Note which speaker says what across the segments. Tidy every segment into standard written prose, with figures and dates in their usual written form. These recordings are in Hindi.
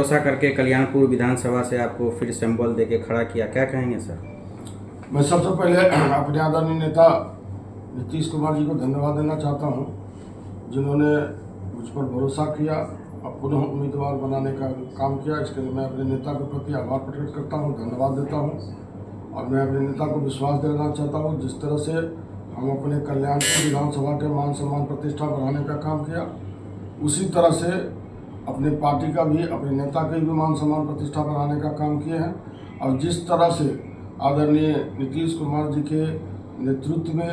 Speaker 1: भरोसा करके कल्याणपुर विधानसभा से आपको फिर सिंबल देके खड़ा किया, क्या कहेंगे सर?
Speaker 2: मैं सबसे पहले अपने आदरणीय नेता नीतीश कुमार जी को धन्यवाद देना चाहता हूं, जिन्होंने मुझ पर भरोसा किया और पुनः उम्मीदवार बनाने का काम किया। इसके लिए मैं अपने नेता के प्रति आभार प्रकट करता हूं, धन्यवाद देता हूं। और मैं अपने नेता को विश्वास देना चाहता हूं, जिस तरह से हम अपने कल्याणपुर विधानसभा के मान सम्मान प्रतिष्ठा बढ़ाने का काम किया, उसी तरह से अपने पार्टी का भी, अपने नेता के भी मान सम्मान प्रतिष्ठा बढ़ाने का काम किए हैं। और जिस तरह से आदरणीय नीतीश कुमार जी के नेतृत्व में,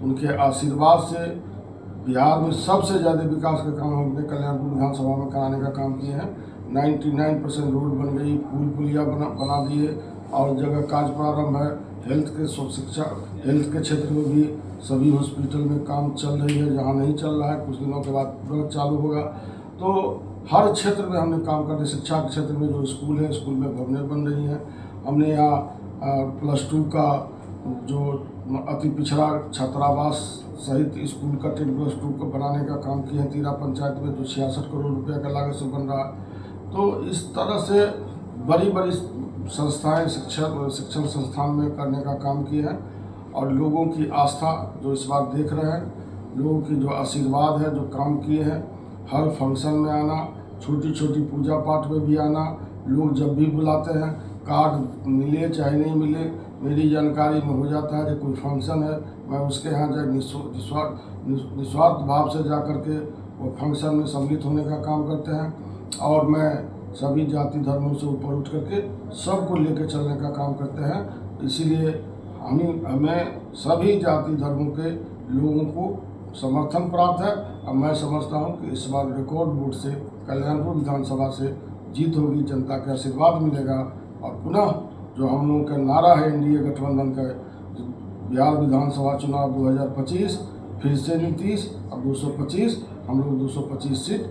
Speaker 2: उनके आशीर्वाद से बिहार में सबसे ज़्यादा विकास का काम हम अपने कल्याणपुर विधानसभा में कराने का काम किए हैं। 99% रोड बन गई, पुल पुलिया बना दिए और जगह कार्य प्रारंभ है। हेल्थ के क्षेत्र में भी सभी हॉस्पिटल में काम चल रही है, जहाँ नहीं चल रहा है कुछ दिनों के बाद तुरंत चालू होगा। तो हर क्षेत्र में हमने काम करते। शिक्षा के क्षेत्र में जो स्कूल है, स्कूल में भवनें बन रही हैं। हमने यहाँ +2 का जो अति पिछड़ा छात्रावास सहित स्कूल का 10+2 को बनाने का काम किया है। तीरा पंचायत में जो 66 करोड़ रुपये का लागत से बन रहा है। तो इस तरह से बड़ी बड़ी संस्थाएं शिक्षण संस्थान में करने का काम किया है। और लोगों की आस्था जो इस बार देख रहे हैं, लोगों की जो आशीर्वाद है, जो काम किए हैं, हर फंक्शन में आना, छोटी छोटी पूजा पाठ में भी आना, लोग जब भी बुलाते हैं, कार्ड मिले चाहे नहीं मिले, मेरी जानकारी में हो जाता है कि कोई फंक्शन है, मैं उसके यहाँ जाए निस्वार्थ भाव से जा कर के वो फंक्शन में सम्मिलित होने का काम करते हैं। और मैं सभी जाति धर्मों से ऊपर उठ करके सबको लेकर चलने का काम करते हैं। इसीलिए हमें सभी जाति धर्मों के लोगों को समर्थन प्राप्त है। और मैं समझता हूं कि इस बार रिकॉर्ड वोट से कल्याणपुर विधानसभा से जीत होगी, जनता का आशीर्वाद मिलेगा। और पुनः जो हम लोगों का नारा है एनडीए गठबंधन का, बिहार विधानसभा चुनाव 2025 फिर से नीतीश, अब 225, हम लोग 225 सीट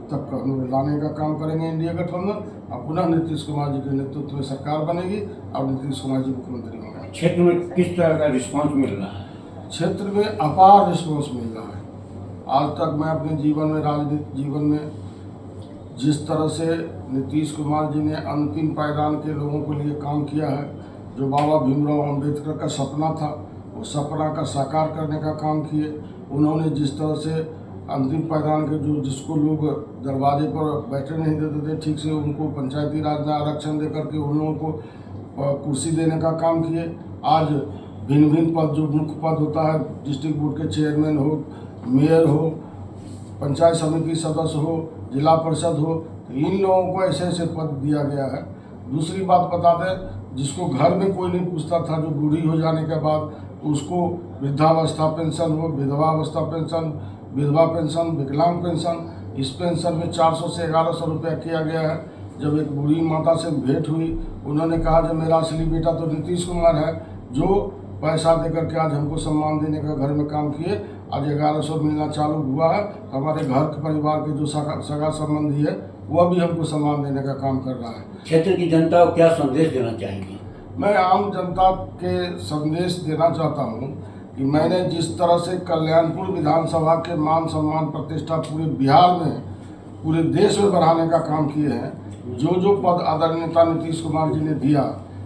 Speaker 2: तक हम लोग लाने का काम करेंगे एनडीए गठबंधन। और पुनः नीतीश कुमार जी के नेतृत्व में सरकार बनेगी और नीतीश कुमार जी मुख्यमंत्री होंगे।
Speaker 3: क्षेत्र में किस तरह का रिस्पांस मिल रहा है?
Speaker 2: क्षेत्र में अपार रिस्पांस मिल रहा है। आज तक मैं अपने जीवन में, राजनीतिक जीवन में, जिस तरह से नीतीश कुमार जी ने अंतिम पायदान के लोगों के लिए काम किया है, जो बाबा भीमराव अम्बेडकर का सपना था, वो सपना का साकार करने का काम किए। उन्होंने जिस तरह से अंतिम पायदान के जिसको लोग दरवाजे पर बैठे नहीं देते थे ठीक से, उनको पंचायती राज में आरक्षण दे करके उन लोगों को कुर्सी देने का काम किए। आज भिन्न भिन्न पद, जो मुख्य पद होता है, डिस्ट्रिक्ट बोर्ड के चेयरमैन हो, मेयर हो, पंचायत समिति सदस्य हो, जिला परिषद हो, तो इन लोगों को ऐसे ऐसे पद दिया गया है। दूसरी बात बता दें, जिसको घर में कोई नहीं पूछता था, जो बूढ़ी हो जाने के बाद उसको वृद्धावस्था पेंशन हो, विधवावस्था पेंशन, विधवा पेंशन, विकलांग पेंशन, इस पेंशन में 400 से 1100 रुपया किया गया है। जब एक बूढ़ी माता से भेंट हुई, उन्होंने कहा कि मेरा असली बेटा तो नीतीश कुमार है, जो पैसा देकर के आज हमको सम्मान देने का घर में काम किए। आज 1100 मिलना चालू हुआ है। हमारे घर के परिवार के जो सगा संबंधी है, वह भी हमको सम्मान देने का काम कर रहा है।
Speaker 3: क्षेत्र की जनता को क्या संदेश देना चाहेंगे?
Speaker 2: मैं आम जनता के संदेश देना चाहता हूँ कि मैंने जिस तरह से कल्याणपुर विधानसभा के मान सम्मान प्रतिष्ठा पूरे बिहार में, पूरे देश में बढ़ाने का काम किए हैं। जो पद आदरणीय नेता नीतीश कुमार जी ने दिया,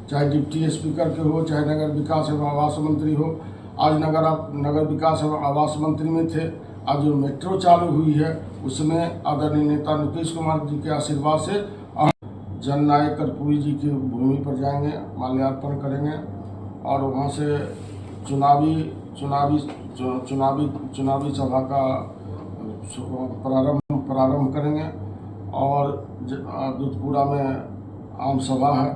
Speaker 2: चाहे डिप्टी स्पीकर के हो, चाहे नगर विकास एवं आवास मंत्री हो, आज नगर विकास एवं आवास मंत्री में थे। आज जो मेट्रो चालू हुई है, उसमें आदरणीय नेता नीतीश कुमार जी के आशीर्वाद से जननायक कर्पूरी जी की भूमि पर जाएंगे, माल्यार्पण करेंगे और वहाँ से चुनावी सभा का प्रारंभ करेंगे। और दूधपुरा में आम सभा है।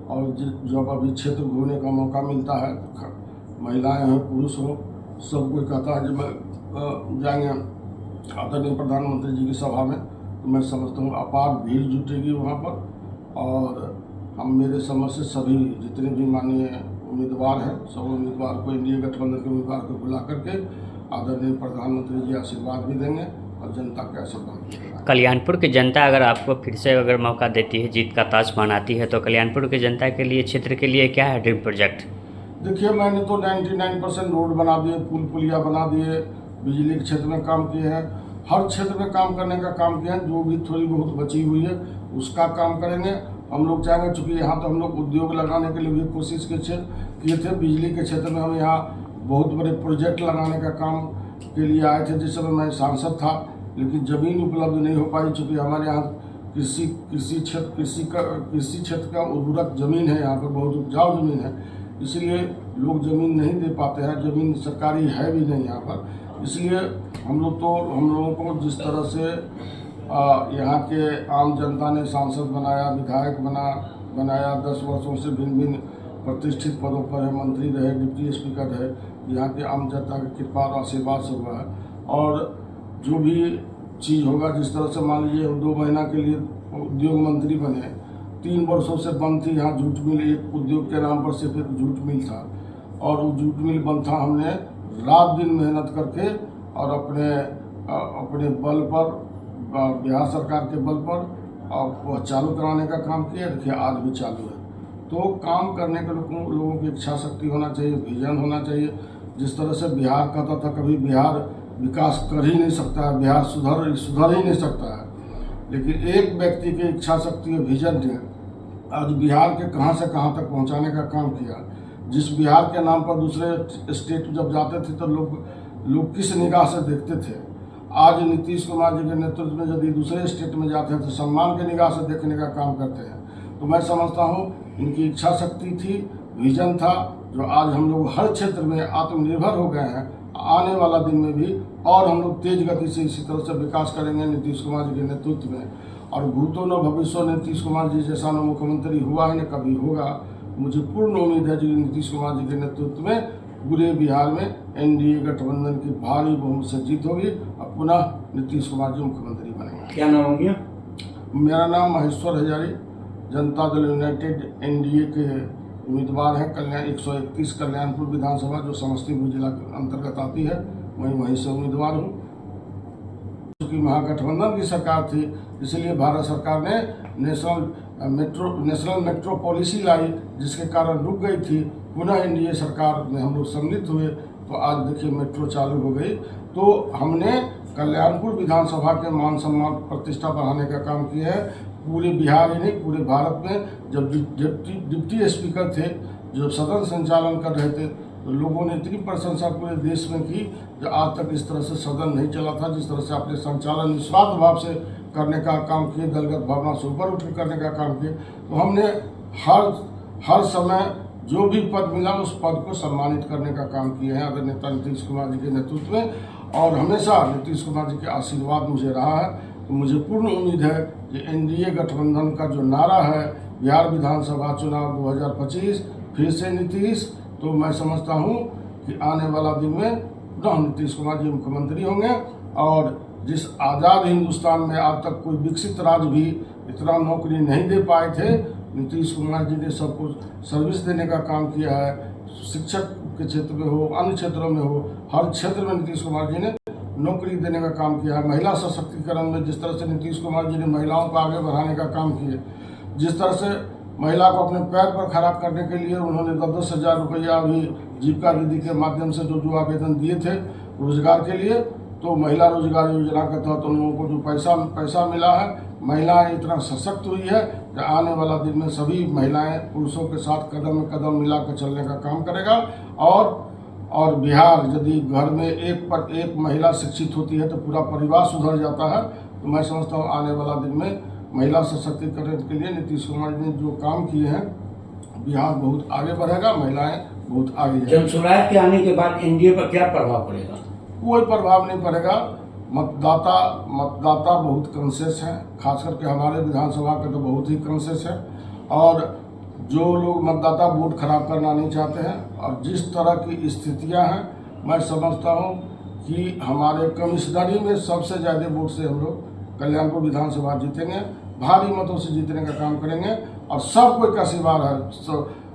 Speaker 2: और जब अभी क्षेत्र घूमने का मौका मिलता है, महिलाएं हो, पुरुष हो, सब कोई कहता है कि मैं जाएंगे आदरणीय प्रधानमंत्री जी की सभा में, तो मैं समझता हूँ अपार भीड़ जुटेगी वहाँ पर। और हम मेरे समझ से सभी जितने भी माननीय उम्मीदवार हैं, सब उम्मीदवार को, एनडीए गठबंधन के उम्मीदवार को बुला करके आदरणीय प्रधानमंत्री जी आशीर्वाद भी देंगे और जनता के आशीर्वाद भी देंगे।
Speaker 4: कल्याणपुर की जनता अगर आपको फिर से अगर मौका देती है, जीत का ताज बनाती है, तो कल्याणपुर की जनता के लिए, क्षेत्र के लिए क्या है ड्रीम प्रोजेक्ट?
Speaker 2: देखिए, मैंने तो 99% रोड बना दिए, पुल पुलिया बना दिए, बिजली के क्षेत्र में काम किए हैं, हर क्षेत्र में काम करने का काम किया है। जो भी थोड़ी बहुत बची हुई है उसका काम करेंगे। हम लोग चाहेंगे, चूँकि यहाँ तो हम लोग उद्योग लगाने के लिए भी कोशिश किए थे। बिजली के क्षेत्र में हम यहाँ बहुत बड़े प्रोजेक्ट लगाने का काम के लिए आए थे जिस समय मैं सांसद था, लेकिन ज़मीन उपलब्ध नहीं हो पाई। चूँकि हमारे यहाँ कृषि क्षेत्र का उर्वरक ज़मीन है, यहाँ पर बहुत उपजाऊ ज़मीन है, इसलिए लोग ज़मीन नहीं दे पाते हैं। ज़मीन सरकारी है भी नहीं यहाँ पर, इसलिए हम लोगों को जिस तरह से यहाँ के आम जनता ने सांसद बनाया, विधायक बनाया, 10 वर्षों से भिन्न प्रतिष्ठित पदों पर है, मंत्री रहे, डिप्टी स्पीकर है, यहाँ के आम जनता की कृपा और आशीर्वाद से हुआ है। और जो भी चीज़ होगा, जिस तरह से मान लीजिए 2 महीना के लिए उद्योग मंत्री बने, 3 वर्षों से बंद थी यहाँ जूट मिल, एक उद्योग के नाम पर सिर्फ एक जूट मिल था, और वो जूट मिल बंद था। हमने रात दिन मेहनत करके और अपने बल पर, बिहार सरकार के बल पर वह चालू कराने का काम किया। देखिए आज भी चालू है। तो काम करने के लोगों की इच्छा शक्ति होना चाहिए, विजन होना चाहिए। जिस तरह से बिहार कहता था कभी बिहार विकास कर ही नहीं सकता है, बिहार सुधर ही नहीं सकता है, लेकिन एक व्यक्ति की इच्छा शक्ति और विजन ने आज बिहार के कहां से कहां तक पहुंचाने का काम किया। जिस बिहार के नाम पर दूसरे स्टेट जब जाते थे तो लोग किस निगाह से देखते थे, आज नीतीश कुमार जी के नेतृत्व में यदि दूसरे स्टेट में जाते हैं तो सम्मान के निगाह से देखने का काम करते हैं। तो मैं समझता हूँ इनकी इच्छा शक्ति थी, विजन था, जो आज हम लोग हर क्षेत्र में आत्मनिर्भर हो गए हैं। आने वाला दिन में भी और हम लोग तेज गति से इसी तरह से विकास करेंगे नीतीश कुमार जी के नेतृत्व में। और भूतो न भविष्य नीतीश कुमार जी जैसा न मुख्यमंत्री हुआ है न कभी होगा। मुझे पूर्ण उम्मीद है कि नीतीश कुमार जी के नेतृत्व में पूरे बिहार में एनडीए गठबंधन की भारी बहुमत से जीत होगी और पुनः नीतीश कुमार जी मुख्यमंत्री बनेंगे।
Speaker 3: क्या नाम हो गया?
Speaker 2: मेरा नाम महेश्वर हजारी, जनता दल यूनाइटेड एनडीए के उम्मीदवार हैं। 131 कल्याणपुर विधानसभा जो समस्तीपुर जिला के अंतर्गत आती है, वहीं से उम्मीदवार हूँ। क्योंकि महागठबंधन की सरकार थी, इसलिए भारत सरकार ने नेशनल मेट्रो पॉलिसी लाई, जिसके कारण रुक गई थी। पुनः एनडीए सरकार में हम लोग सम्मिलित हुए तो आज देखिए मेट्रो चालू हो गई। तो हमने कल्याणपुर विधानसभा के मान सम्मान प्रतिष्ठा बढ़ाने का काम किया है। पूरे बिहार ही नहीं, पूरे भारत में जब डिप्टी स्पीकर थे, जो सदन संचालन कर रहे थे, तो लोगों ने इतनी प्रशंसा पूरे देश में की कि आज तक इस तरह से सदन नहीं चला था। जिस तरह से अपने संचालन निस्वार्थ भाव से करने का काम किए, दलगत भावना से ऊपर उठ करने का काम किए। तो हमने हर समय जो भी पद मिला उस पद को सम्मानित करने का काम किए हैं आदरणीय नेता नीतीश कुमार जी के नेतृत्व में, और हमेशा नीतीश कुमार जी के आशीर्वाद मुझे रहा है। तो मुझे पूर्ण उम्मीद है कि एनडीए गठबंधन का जो नारा है बिहार विधानसभा चुनाव 2025 फिर से नीतीश, तो मैं समझता हूँ कि आने वाला दिन में पुनः नीतीश कुमार जी मुख्यमंत्री होंगे। और जिस आज़ाद हिंदुस्तान में आज तक कोई विकसित राज्य भी इतना नौकरी नहीं दे पाए थे, नीतीश कुमार जी ने सबको सर्विस देने का काम किया है। शिक्षक के क्षेत्र में हो, अन्य क्षेत्रों में हो, हर क्षेत्र में नीतीश कुमार जी ने नौकरी देने का काम किया है। महिला सशक्तिकरण में जिस तरह से नीतीश कुमार जी ने महिलाओं को आगे बढ़ाने का काम किया, जिस तरह से महिला को अपने पैर पर खड़ा करने के लिए उन्होंने 10-10 हज़ार रुपया भी जीविका दीदी के माध्यम से जो आवेदन दिए थे रोजगार के लिए, तो महिला रोजगार योजना के तहत उन लोगों को जो पैसा मिला है, महिलाएं इतना सशक्त हुई है कि आने वाला दिन में सभी महिलाएं पुरुषों के साथ कदम में कदम मिलाकर चलने का काम करेगा। और बिहार यदि घर में एक महिला शिक्षित होती है तो पूरा परिवार सुधर जाता है। तो मैं समझता हूँ आने वाला दिन में महिला सशक्तिकरण के लिए नीतीश कुमार जी ने जो काम किए हैं, बिहार बहुत आगे बढ़ेगा, महिलाएं बहुत आगे जाएंगी।
Speaker 3: जनसुराज के आने के बाद एनडीए पर क्या प्रभाव पड़ेगा?
Speaker 2: कोई प्रभाव नहीं पड़ेगा। मतदाता बहुत कॉन्शियस हैं, खास करके हमारे विधानसभा के तो बहुत ही कॉन्शियस है। और जो लोग मतदाता वोट खराब करना नहीं चाहते हैं, और जिस तरह की स्थितियां हैं, मैं समझता हूं कि हमारे कमिश्नरी में सबसे ज़्यादा वोट से हम लोग कल्याणपुर विधानसभा जीतेंगे, भारी मतों से जीतने का काम करेंगे। और सब कोई का आशीर्वाद है,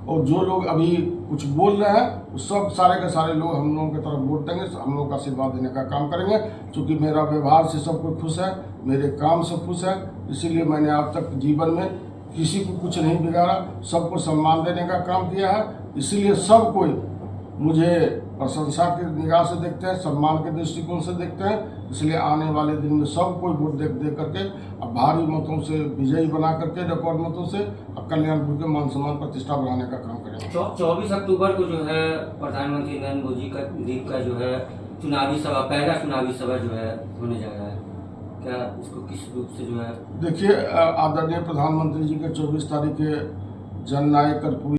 Speaker 2: और जो लोग अभी कुछ बोल रहे हैं वो सब सारे के सारे लोग हम लोगों की तरफ वोट देंगे, हम लोग का आशीर्वाद देने का काम करेंगे। क्योंकि मेरा व्यवहार से सब कोई खुश है, मेरे काम से खुश है, इसीलिए मैंने आज तक जीवन में किसी को कुछ नहीं बिगाड़ा, सबको सम्मान देने का काम किया है। इसीलिए सब कोई मुझे प्रशंसा की निगाह से देखते हैं, सम्मान के दृष्टिकोण से देखते हैं। इसलिए आने वाले दिन में सब कोई वोट दे करके अब भारी मतों से विजयी बना करके रिकॉर्ड मतों से अब कल्याणपुर के मान सम्मान प्रतिष्ठा बढ़ाने का काम करेंगे।
Speaker 5: 24 अक्टूबर को जो है प्रधानमंत्री नरेंद्र मोदी का दिन का जो है चुनावी सभा, पहला चुनावी सभा जो है होने जा रहा है, क्या इसको किस रूप से जो है?
Speaker 2: देखिए, आदरणीय प्रधानमंत्री जी के 24 तारीख के जननायक कर्पूरी